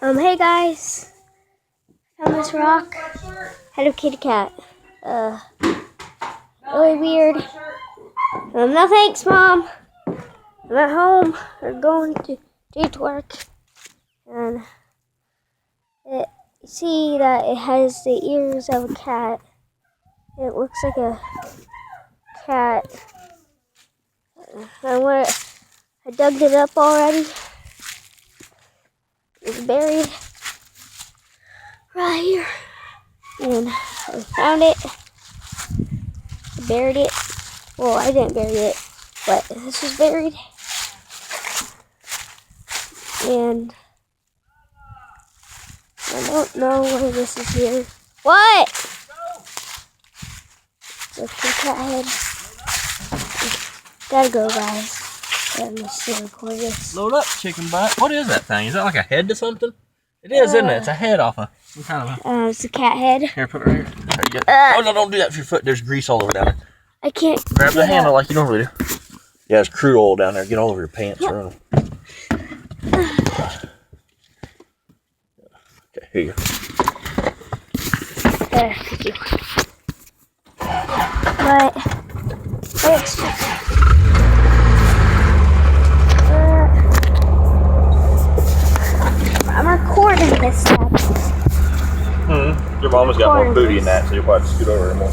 Hey guys, found this rock. Had a kitty cat. Really weird. No thanks, Mom. I'm at home. We're going to work, and you see that it has the ears of a cat. It looks like a cat. I dug it up already. It's buried right here, and I found it. I buried it. Well, I didn't bury it, but this was buried. And I don't know why this is here. What? It's a cat head. Gotta go, guys. I'm still record this. Load up, chicken butt. What is that thing? Is that like a head to something? It is, isn't it? It's a head off of some kind of a... It's a cat head. Here, put it right here. There you go. Oh, no, don't do that with your foot. There's grease all over down there. I can't. Grab the handle like you normally do. Yeah, there's crude oil down there. Get all over your pants. Yep. Okay, here you go. There, thank you. But it's I'm recording this stuff. Your mama's got more booty in that, so you'll probably scoot over more.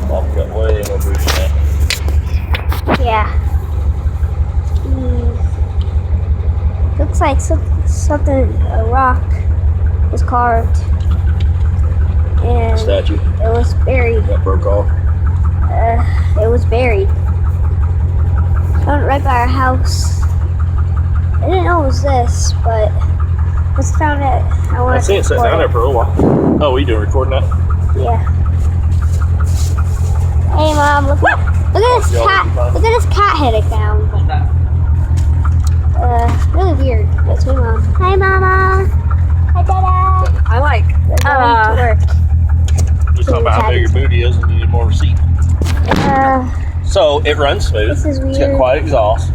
Mom's got way more booty in that. Yeah. Looks like something, a rock was carved. And statue. It was buried. That broke off. It was buried. Found it right by our house. I didn't know it was this, but just found it. I seen it sitting down there for a while. Oh, you doing recording that? Yeah. Hey, Mom, look at this cat. Look at this cat head I found. What's that? Really weird. That's my mom. Hi, Mama. Hi, Dada. I like. Going to work. You're talking about how big your booty is and you need more receipt. So it runs smooth. This is weird. It's got quiet exhaust.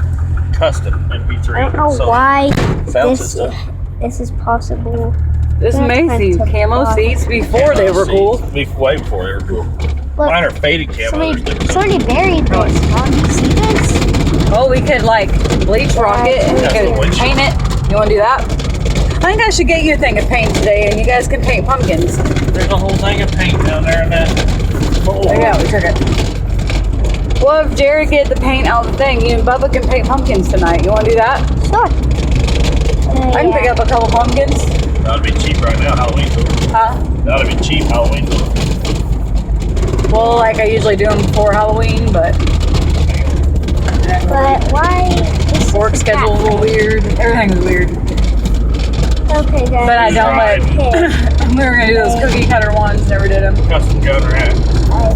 Custom MP3. I don't know why sound system. This is possible. This is amazing. Camo seats before they were cool. Way before they were cool. Look, Mine are faded camo. somebody buried this. Mom, do you see this? Oh, we could like bleach rock it and we could paint it. You want to do that? I think I should get you a thing of paint today and you guys can paint pumpkins. There's a whole thing of paint down there in that. There you go, we took it. Well, if Jared get the paint out of the thing, you and Bubba can paint pumpkins tonight. You want to do that? Sure. I can pick up a couple pumpkins. That'd be cheap right now, Halloween tour. Huh? That'd be cheap, Halloween tour. Well, like I usually do them before Halloween, but why? work schedule's a little weird. Everything's weird. Okay, guys. But I don't like. We were gonna do those cookie cutter ones. Never did them. Custom gunner hat. I